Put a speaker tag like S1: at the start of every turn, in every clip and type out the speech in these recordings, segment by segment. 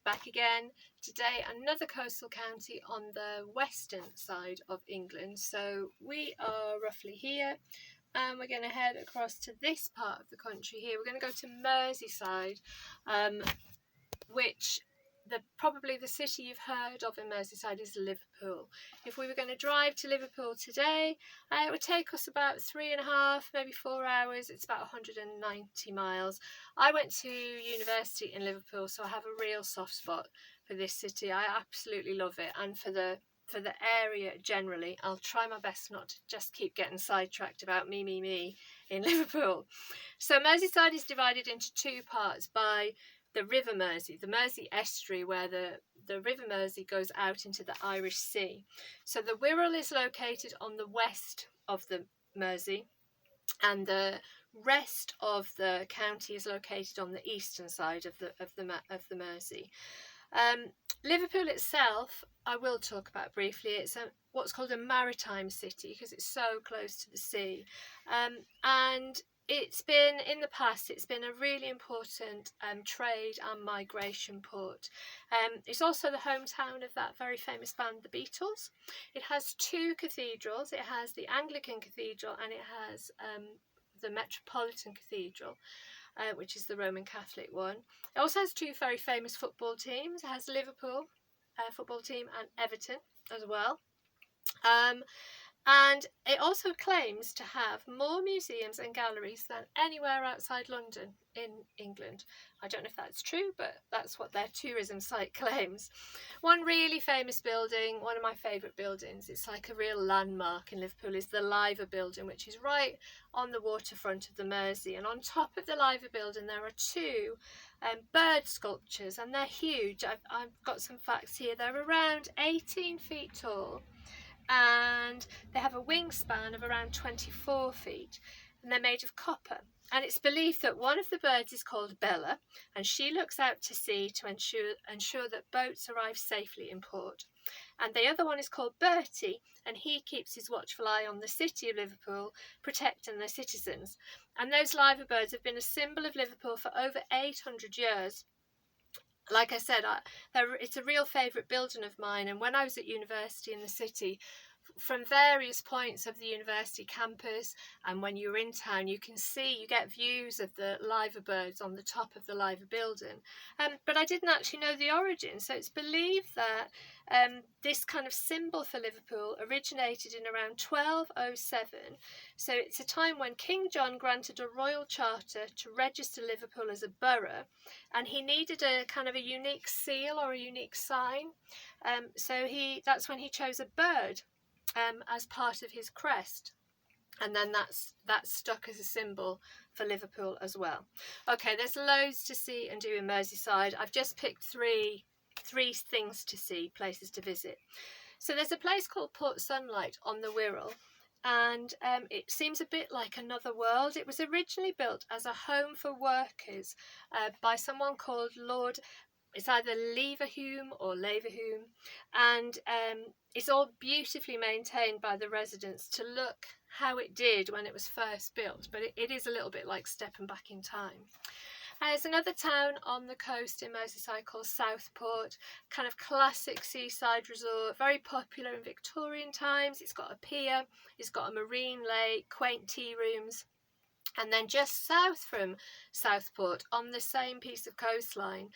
S1: back again. Today another coastal county on the western side of England. So we are roughly here and we're going to head across to this part of the country here. We're going to go to Merseyside, which probably the city you've heard of in Merseyside is Liverpool. If we were going to drive to Liverpool today, it would take us about 3.5, maybe 4 hours. It's about 190 miles. I went to university in Liverpool, so I have a real soft spot for this city. I absolutely love it, and for the area generally. I'll try my best not to just keep getting sidetracked about me in Liverpool. So Merseyside is divided into two parts by the River Mersey, the Mersey estuary, where the River Mersey goes out into the Irish Sea. So the Wirral is located on the west of the Mersey, and the rest of the county is located on the eastern side of the Mersey. Liverpool itself, I will talk about briefly. It's what's called a maritime city because it's so close to the sea, and it's been, in the past, it's been a really important trade and migration port. It's also the hometown of that very famous band, the Beatles. It has two cathedrals. It has the Anglican Cathedral and it has the Metropolitan Cathedral, which is the Roman Catholic one. It also has two very famous football teams. It has Liverpool football team and Everton as well. And it also claims to have more museums and galleries than anywhere outside London in England. I don't know if that's true, but that's what their tourism site claims. One really famous building, one of my favourite buildings, it's like a real landmark in Liverpool, is the Liver building, which is right on the waterfront of the Mersey. And on top of the Liver building there are two bird sculptures, and they're huge. I've got some facts here. They're around 18 feet tall, and they have a wingspan of around 24 feet, and they're made of copper. And it's believed that one of the birds is called Bella, and she looks out to sea to ensure that boats arrive safely in port. And the other one is called Bertie, and he keeps his watchful eye on the city of Liverpool, protecting their citizens. And those liver birds have been a symbol of Liverpool for over 800 years. Like I said, it's a real favourite building of mine, and when I was at university in the city, from various points of the university campus, and when you're in town, you get views of the liver birds on the top of the liver building. But I didn't actually know the origin. So it's believed that this kind of symbol for Liverpool originated in around 1207. So it's a time when King John granted a royal charter to register Liverpool as a borough, and he needed a kind of a unique seal or a unique sign. So that's when he chose a bird as part of his crest, and then that's stuck as a symbol for Liverpool as well. Okay, there's loads to see and do in Merseyside. I've just picked three things to see, places to visit. So there's a place called Port Sunlight on the Wirral, and it seems a bit like another world. It was originally built as a home for workers by someone called Lord, it's either Leverhulme or Leverhulme, and it's all beautifully maintained by the residents to look how it did when it was first built, but it is a little bit like stepping back in time. There's another town on the coast in Merseyside called Southport, kind of classic seaside resort, very popular in Victorian times. It's got a pier, it's got a marine lake, quaint tea rooms. And then just south from Southport, on the same piece of coastline,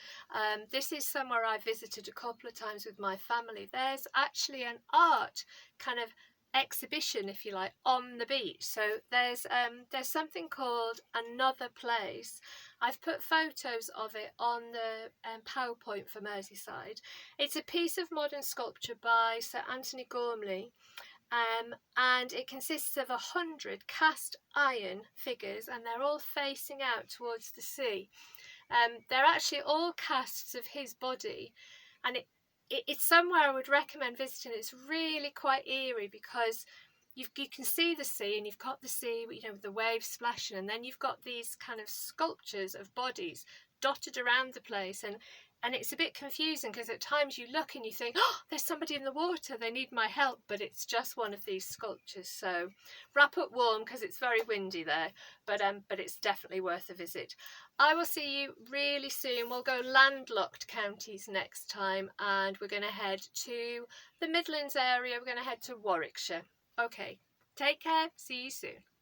S1: this is somewhere I visited a couple of times with my family. There's actually an art kind of exhibition, if you like, on the beach. So there's something called Another Place. I've put photos of it on the PowerPoint for Merseyside. It's a piece of modern sculpture by Sir Anthony Gormley. And it consists of 100 cast iron figures, and they're all facing out towards the sea. They're actually all casts of his body, and it's somewhere I would recommend visiting. It's really quite eerie because you can see the sea, and you've got the sea, with the waves splashing, and then you've got these kind of sculptures of bodies dotted around the place, and it's a bit confusing because at times you look and you think, oh, there's somebody in the water, they need my help, but it's just one of these sculptures. So wrap up warm because it's very windy there, but it's definitely worth a visit. I will see you really soon. We'll go landlocked counties next time, and we're going to head to the Midlands area. We're going to head to Warwickshire. Okay, take care. See you soon.